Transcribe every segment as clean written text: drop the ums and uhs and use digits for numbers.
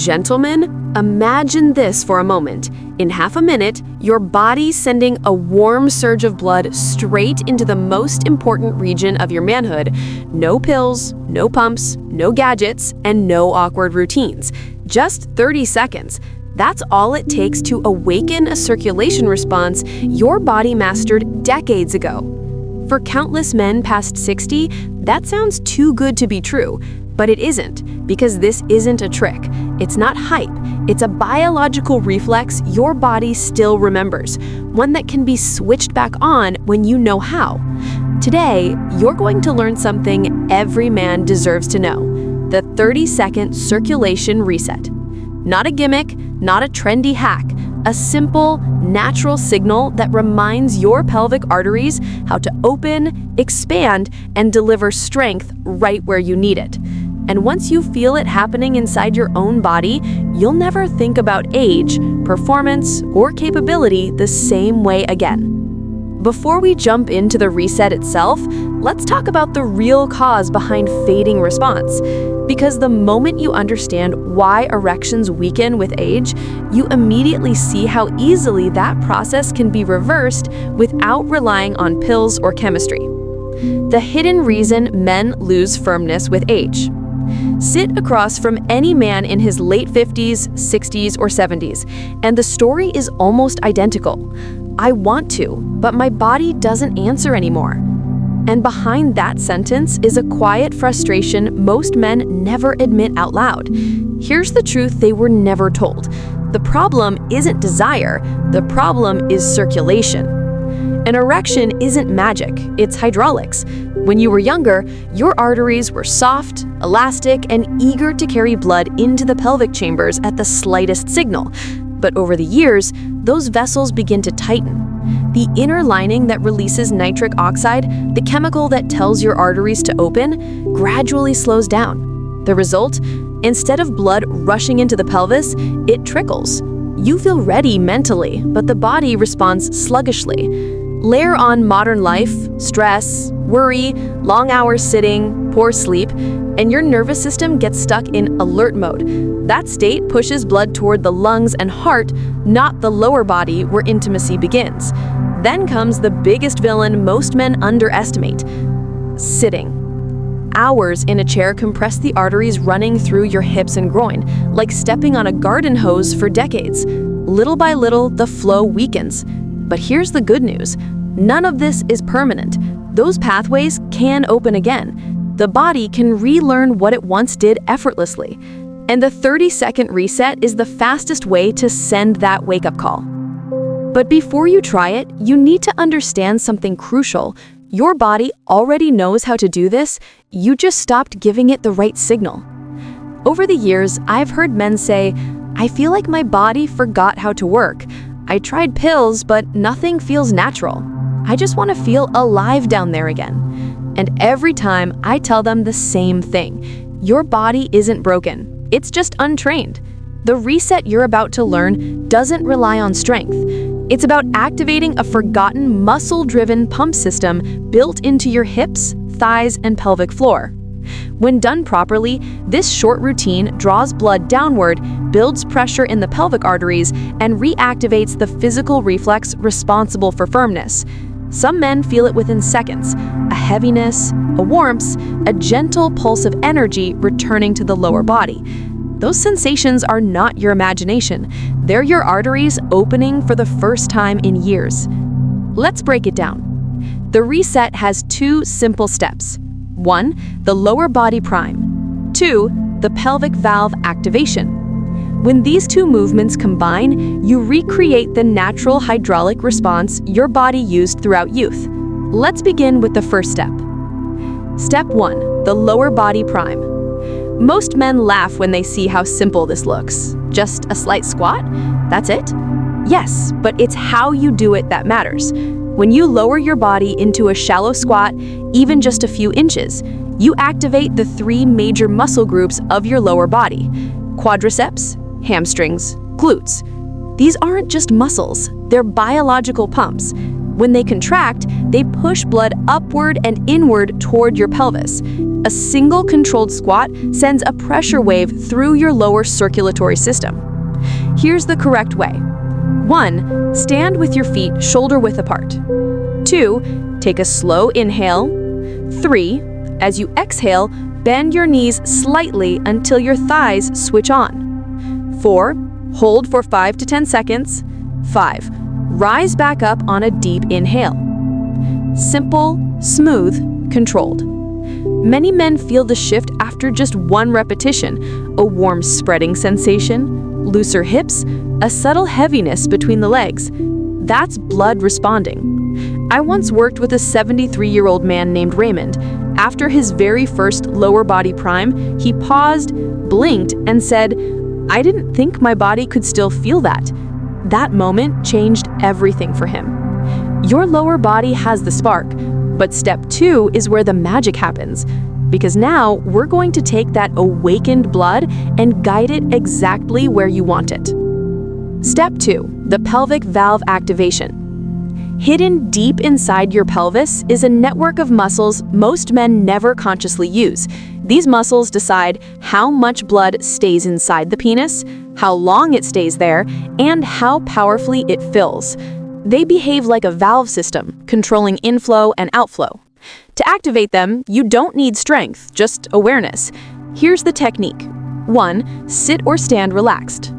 Gentlemen, imagine this for a moment. In half a minute, your body's sending a warm surge of blood straight into the most important region of your manhood. No pills, no pumps, no gadgets, and no awkward routines. Just 30 seconds. That's all it takes to awaken a circulation response your body mastered decades ago. For countless men past 60, that sounds too good to be true. But it isn't, because this isn't a trick. It's not hype. It's a biological reflex your body still remembers, one that can be switched back on when you know how. Today, you're going to learn something every man deserves to know: the 30-second circulation reset. Not a gimmick, not a trendy hack, a simple, natural signal that reminds your pelvic arteries how to open, expand, and deliver strength right where you need it. And once you feel it happening inside your own body, you'll never think about age, performance, or capability the same way again. Before we jump into the reset itself, let's talk about the real cause behind fading response. Because the moment you understand why erections weaken with age, you immediately see how easily that process can be reversed without relying on pills or chemistry. The hidden reason men lose firmness with age. Sit across from any man in his late 50s, 60s, or 70s, and the story is almost identical. I want to, but my body doesn't answer anymore. And behind that sentence is a quiet frustration most men never admit out loud. Here's the truth they were never told. The problem isn't desire, the problem is circulation. An erection isn't magic, it's hydraulics. When you were younger, your arteries were soft, elastic, and eager to carry blood into the pelvic chambers at the slightest signal. But over the years, those vessels begin to tighten. The inner lining that releases nitric oxide, the chemical that tells your arteries to open, gradually slows down. The result? Instead of blood rushing into the pelvis, it trickles. You feel ready mentally, but the body responds sluggishly. Layer on modern life, stress, worry, long hours sitting, poor sleep, and your nervous system gets stuck in alert mode. That state pushes blood toward the lungs and heart, not the lower body where intimacy begins. Then comes the biggest villain most men underestimate: sitting. Hours in a chair compress the arteries running through your hips and groin, like stepping on a garden hose for decades. Little by little, the flow weakens. But here's the good news. None of this is permanent. Those pathways can open again. The body can relearn what it once did effortlessly. And the 30-second reset is the fastest way to send that wake-up call. But before you try it, you need to understand something crucial. Your body already knows how to do this, you just stopped giving it the right signal. Over the years, I've heard men say, "I feel like my body forgot how to work. I tried pills, but nothing feels natural. I just want to feel alive down there again." And every time I tell them the same thing: your body isn't broken, it's just untrained. The reset you're about to learn doesn't rely on strength. It's about activating a forgotten muscle-driven pump system built into your hips, thighs, and pelvic floor. When done properly, this short routine draws blood downward, builds pressure in the pelvic arteries, and reactivates the physical reflex responsible for firmness. Some men feel it within seconds: a heaviness, a warmth, a gentle pulse of energy returning to the lower body. Those sensations are not your imagination. They're your arteries opening for the first time in years. Let's break it down. The reset has 2 simple steps. 1, the lower body prime. 2, the pelvic valve activation. When these 2 movements combine, you recreate the natural hydraulic response your body used throughout youth. Let's begin with the first step. Step 1, the lower body prime. Most men laugh when they see how simple this looks. Just a slight squat? That's it? Yes, but it's how you do it that matters. When you lower your body into a shallow squat, even just a few inches, you activate the 3 major muscle groups of your lower body: quadriceps, hamstrings, glutes. These aren't just muscles, they're biological pumps. When they contract, they push blood upward and inward toward your pelvis. A single controlled squat sends a pressure wave through your lower circulatory system. Here's the correct way. 1. Stand with your feet shoulder-width apart. 2. Take a slow inhale. 3. As you exhale, bend your knees slightly until your thighs switch on. 4. Hold for 5 to 10 seconds. 5. Rise back up on a deep inhale. Simple, smooth, controlled. Many men feel the shift after just one repetition, a warm spreading sensation, looser hips, a subtle heaviness between the legs. That's blood responding. I once worked with a 73-year-old man named Raymond. After his very first lower body prime, he paused, blinked, and said, "I didn't think my body could still feel that." That moment changed everything for him. Your lower body has the spark, but step 2 is where the magic happens. Because now we're going to take that awakened blood and guide it exactly where you want it. Step 2, the pelvic valve activation. Hidden deep inside your pelvis is a network of muscles most men never consciously use. These muscles decide how much blood stays inside the penis, how long it stays there, and how powerfully it fills. They behave like a valve system, controlling inflow and outflow. To activate them, you don't need strength, just awareness. Here's the technique. 1. Sit or stand relaxed.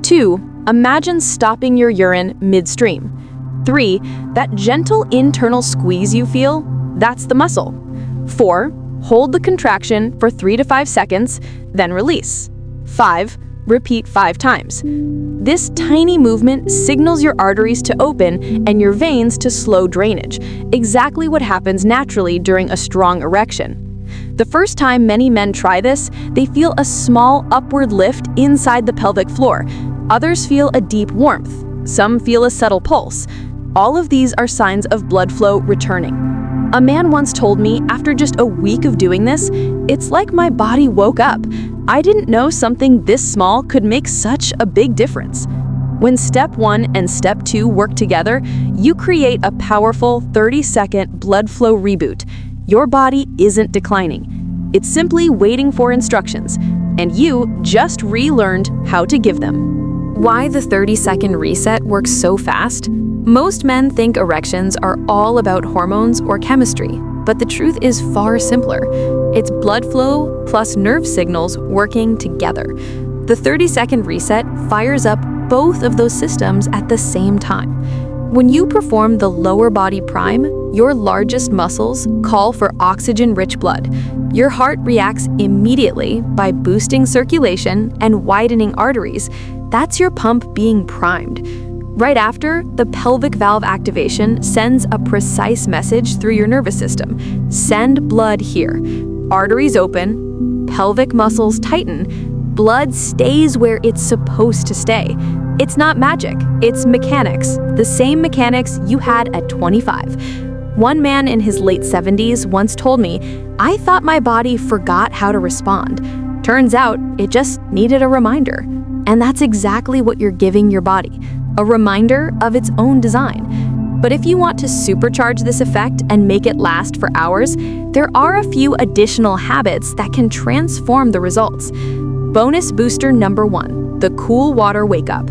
2. Imagine stopping your urine midstream. 3. That gentle internal squeeze you feel, that's the muscle. 4. Hold the contraction for 3 to 5 seconds, then release. 5. Repeat 5 times. This tiny movement signals your arteries to open and your veins to slow drainage, exactly what happens naturally during a strong erection. The first time many men try this, they feel a small upward lift inside the pelvic floor. Others feel a deep warmth. Some feel a subtle pulse. All of these are signs of blood flow returning. A man once told me, after just a week of doing this, "It's like my body woke up. I didn't know something this small could make such a big difference." When step 1 and step 2 work together, you create a powerful 30-second blood flow reboot. Your body isn't declining. It's simply waiting for instructions, and you just relearned how to give them. Why the 30-second reset works so fast? Most men think erections are all about hormones or chemistry, but the truth is far simpler. It's blood flow plus nerve signals working together. The 30-second reset fires up both of those systems at the same time. When you perform the lower body prime, your largest muscles call for oxygen-rich blood. Your heart reacts immediately by boosting circulation and widening arteries. That's your pump being primed. Right after, the pelvic valve activation sends a precise message through your nervous system. Send blood here. Arteries open, pelvic muscles tighten, blood stays where it's supposed to stay. It's not magic, it's mechanics, the same mechanics you had at 25. One man in his late 70s once told me, "I thought my body forgot how to respond. Turns out, it just needed a reminder." And that's exactly what you're giving your body, a reminder of its own design. But if you want to supercharge this effect and make it last for hours, there are a few additional habits that can transform the results. Bonus booster number 1, the cool water wake up.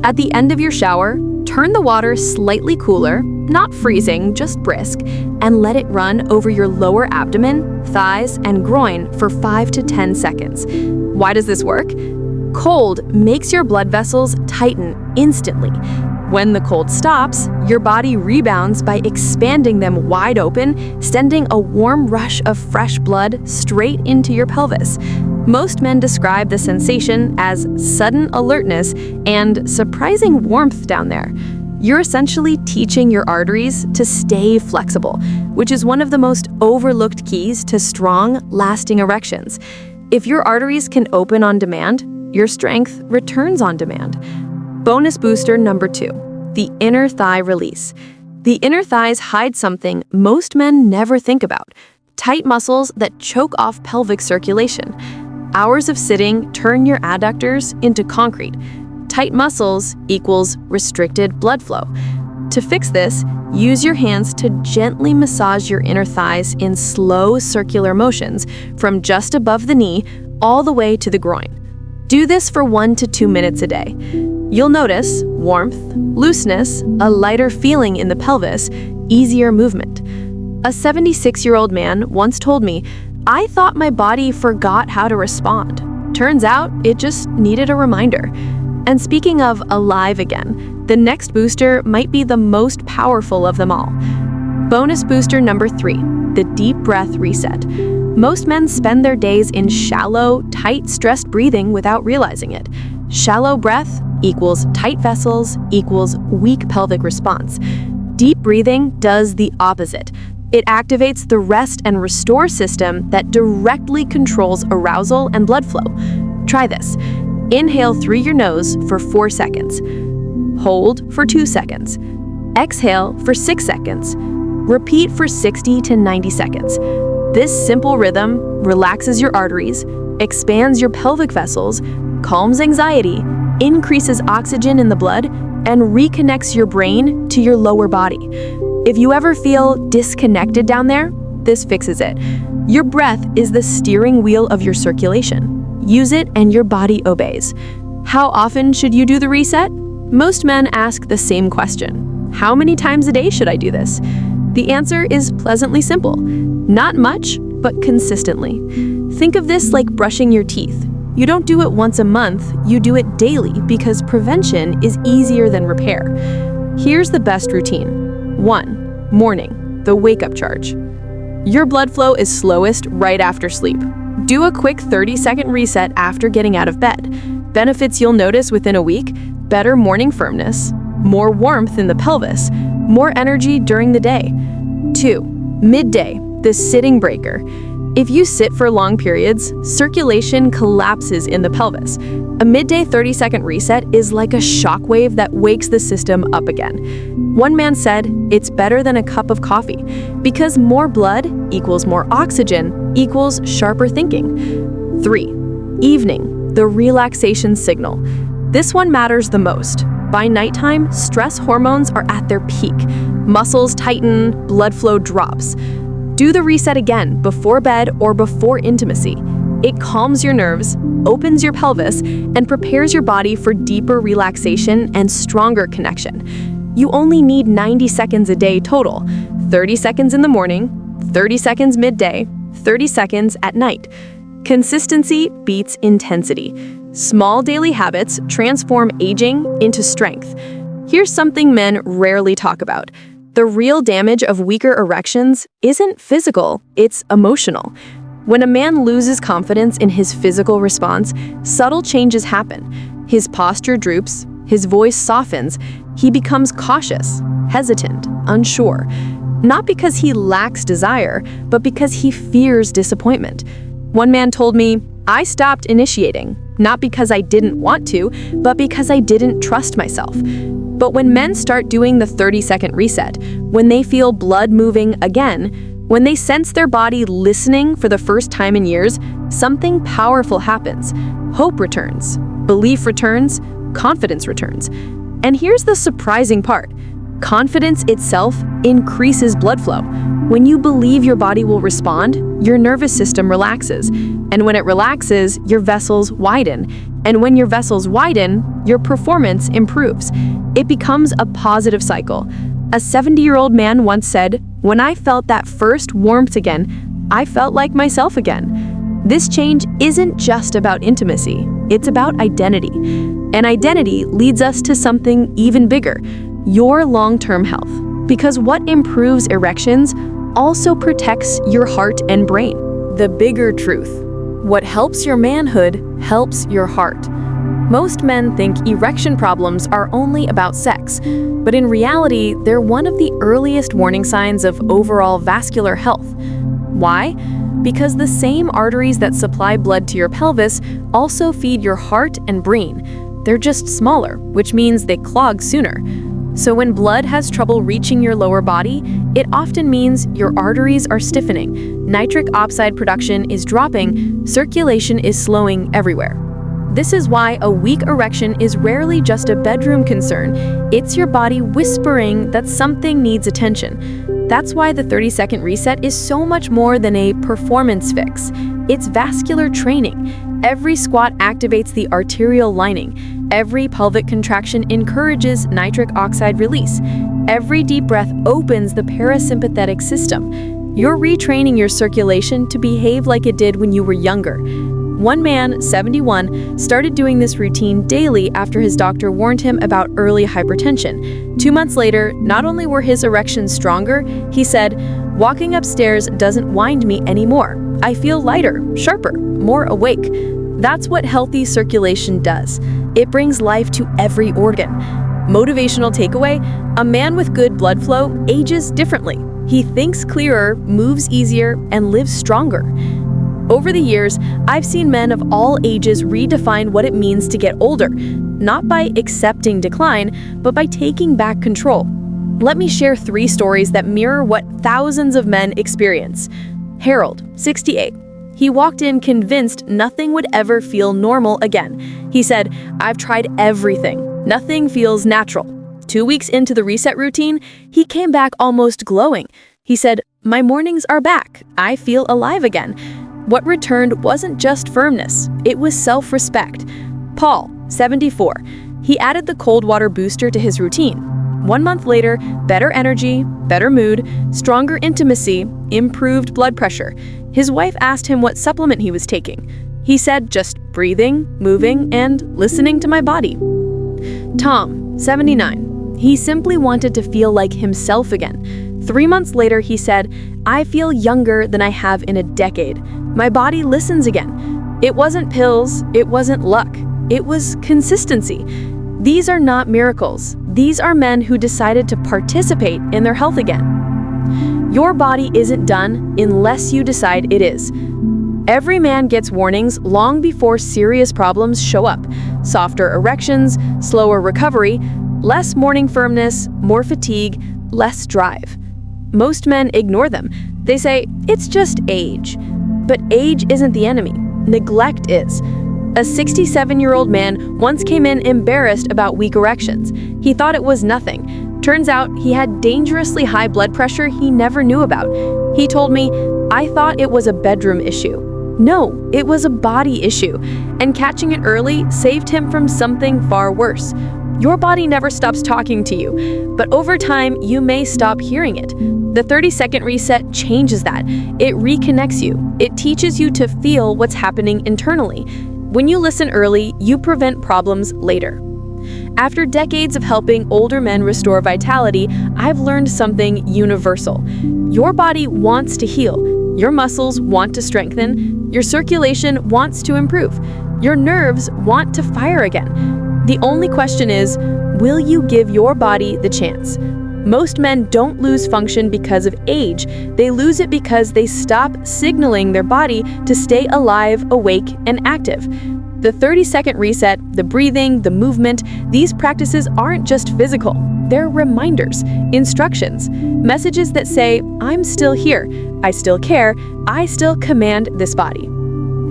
At the end of your shower, turn the water slightly cooler, not freezing, just brisk, and let it run over your lower abdomen, thighs, and groin for 5 to 10 seconds. Why does this work? Cold makes your blood vessels tighten instantly. When the cold stops, your body rebounds by expanding them wide open, sending a warm rush of fresh blood straight into your pelvis. Most men describe the sensation as sudden alertness and surprising warmth down there. You're essentially teaching your arteries to stay flexible, which is one of the most overlooked keys to strong, lasting erections. If your arteries can open on demand, your strength returns on demand. Bonus booster number 2, the inner thigh release. The inner thighs hide something most men never think about: tight muscles that choke off pelvic circulation. Hours of sitting turn your adductors into concrete. Tight muscles equals restricted blood flow. To fix this, use your hands to gently massage your inner thighs in slow circular motions from just above the knee all the way to the groin. Do this for 1 to 2 minutes a day. You'll notice warmth, looseness, a lighter feeling in the pelvis, easier movement. A 76-year-old man once told me, "I thought my body forgot how to respond. Turns out it just needed a reminder." And speaking of alive again, the next booster might be the most powerful of them all. Bonus booster number 3, the deep breath reset. Most men spend their days in shallow, tight, stressed breathing without realizing it. Shallow breath equals tight vessels equals weak pelvic response. Deep breathing does the opposite. It activates the rest and restore system that directly controls arousal and blood flow. Try this. Inhale through your nose for 4 seconds. Hold for 2 seconds. Exhale for 6 seconds. Repeat for 60 to 90 seconds. This simple rhythm relaxes your arteries, expands your pelvic vessels, calms anxiety, increases oxygen in the blood, and reconnects your brain to your lower body. If you ever feel disconnected down there, this fixes it. Your breath is the steering wheel of your circulation. Use it and your body obeys. How often should you do the reset? Most men ask the same question. How many times a day should I do this? The answer is pleasantly simple. Not much, but consistently. Think of this like brushing your teeth. You don't do it once a month, you do it daily because prevention is easier than repair. Here's the best routine. 1. Morning, the wake-up charge. Your blood flow is slowest right after sleep. Do a quick 30-second reset after getting out of bed. Benefits you'll notice within a week: better morning firmness, more warmth in the pelvis, more energy during the day. 2. Midday, the sitting breaker. If you sit for long periods, circulation collapses in the pelvis. A midday 30-second reset is like a shockwave that wakes the system up again. One man said, "It's better than a cup of coffee," because more blood equals more oxygen equals sharper thinking. 3. Evening, the relaxation signal. This one matters the most. By nighttime, stress hormones are at their peak. Muscles tighten, blood flow drops. Do the reset again before bed or before intimacy. It calms your nerves, opens your pelvis, and prepares your body for deeper relaxation and stronger connection. You only need 90 seconds a day total. 30 seconds in the morning, 30 seconds midday, 30 seconds at night. Consistency beats intensity. Small daily habits transform aging into strength. Here's something men rarely talk about. The real damage of weaker erections isn't physical, it's emotional. When a man loses confidence in his physical response, subtle changes happen. His posture droops, his voice softens, he becomes cautious, hesitant, unsure. Not because he lacks desire, but because he fears disappointment. One man told me, "I stopped initiating, not because I didn't want to, but because I didn't trust myself." But when men start doing the 30-second reset, when they feel blood moving again, when they sense their body listening for the first time in years, something powerful happens. Hope returns, belief returns, confidence returns. And here's the surprising part. Confidence itself increases blood flow. When you believe your body will respond, your nervous system relaxes. And when it relaxes, your vessels widen. And when your vessels widen, your performance improves. It becomes a positive cycle. A 70-year-old man once said, "When I felt that first warmth again, I felt like myself again." This change isn't just about intimacy, it's about identity. And identity leads us to something even bigger, your long-term health. Because what improves erections also protects your heart and brain. The bigger truth. What helps your manhood helps your heart. Most men think erection problems are only about sex, but in reality, they're one of the earliest warning signs of overall vascular health. Why? Because the same arteries that supply blood to your pelvis also feed your heart and brain. They're just smaller, which means they clog sooner. So when blood has trouble reaching your lower body, it often means your arteries are stiffening, nitric oxide production is dropping, circulation is slowing everywhere. This is why a weak erection is rarely just a bedroom concern. It's your body whispering that something needs attention. That's why the 30-second reset is so much more than a performance fix. It's vascular training. Every squat activates the arterial lining. Every pelvic contraction encourages nitric oxide release. Every deep breath opens the parasympathetic system. You're retraining your circulation to behave like it did when you were younger. One man, 71, started doing this routine daily after his doctor warned him about early hypertension. 2 months later, not only were his erections stronger, he said, "Walking upstairs doesn't wind me anymore. I feel lighter, sharper, more awake." That's what healthy circulation does. It brings life to every organ. Motivational takeaway: a man with good blood flow ages differently. He thinks clearer, moves easier, and lives stronger. Over the years, I've seen men of all ages redefine what it means to get older, not by accepting decline, but by taking back control. Let me share 3 stories that mirror what thousands of men experience. Harold, 68. He walked in convinced nothing would ever feel normal again. He said, "I've tried everything. Nothing feels natural." 2 weeks into the reset routine, he came back almost glowing. He said, "My mornings are back. I feel alive again." What returned wasn't just firmness, it was self-respect. Paul, 74. He added the cold water booster to his routine. 1 month later, better energy, better mood, stronger intimacy, improved blood pressure. His wife asked him what supplement he was taking. He said, "Just breathing, moving, and listening to my body." Tom, 79. He simply wanted to feel like himself again. 3 months later, he said, "I feel younger than I have in a decade. My body listens again." It wasn't pills, it wasn't luck, it was consistency. These are not miracles. These are men who decided to participate in their health again. Your body isn't done unless you decide it is. Every man gets warnings long before serious problems show up. Softer erections, slower recovery, less morning firmness, more fatigue, less drive. Most men ignore them. They say, "It's just age." But age isn't the enemy. Neglect is. A 67-year-old man once came in embarrassed about weak erections. He thought it was nothing. Turns out he had dangerously high blood pressure he never knew about. He told me, "I thought it was a bedroom issue." No, it was a body issue, and catching it early saved him from something far worse. Your body never stops talking to you, but over time, you may stop hearing it. The 30-second reset changes that. It reconnects you. It teaches you to feel what's happening internally. When you listen early, you prevent problems later. After decades of helping older men restore vitality, I've learned something universal. Your body wants to heal. Your muscles want to strengthen. Your circulation wants to improve. Your nerves want to fire again. The only question is, will you give your body the chance? Most men don't lose function because of age. They lose it because they stop signaling their body to stay alive, awake, and active. The 30-second reset, the breathing, the movement, these practices aren't just physical. They're reminders, instructions, messages that say, "I'm still here, I still care, I still command this body."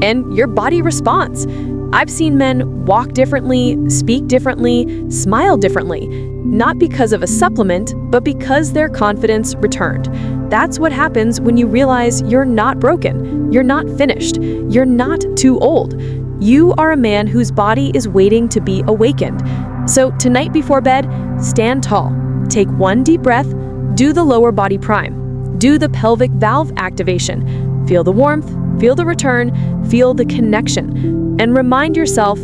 And your body responds. I've seen men walk differently, speak differently, smile differently, not because of a supplement, but because their confidence returned. That's what happens when you realize you're not broken, you're not finished, you're not too old. You are a man whose body is waiting to be awakened. So tonight before bed, stand tall. Take 1 deep breath, do the lower body prime, do the pelvic valve activation, feel the warmth, feel the return, feel the connection. And remind yourself,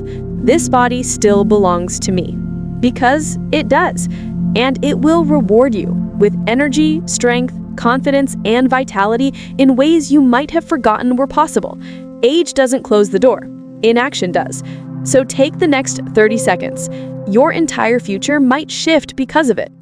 this body still belongs to me. Because it does. And it will reward you with energy, strength, confidence, and vitality in ways you might have forgotten were possible. Age doesn't close the door. Inaction does. So take the next 30 seconds. Your entire future might shift because of it.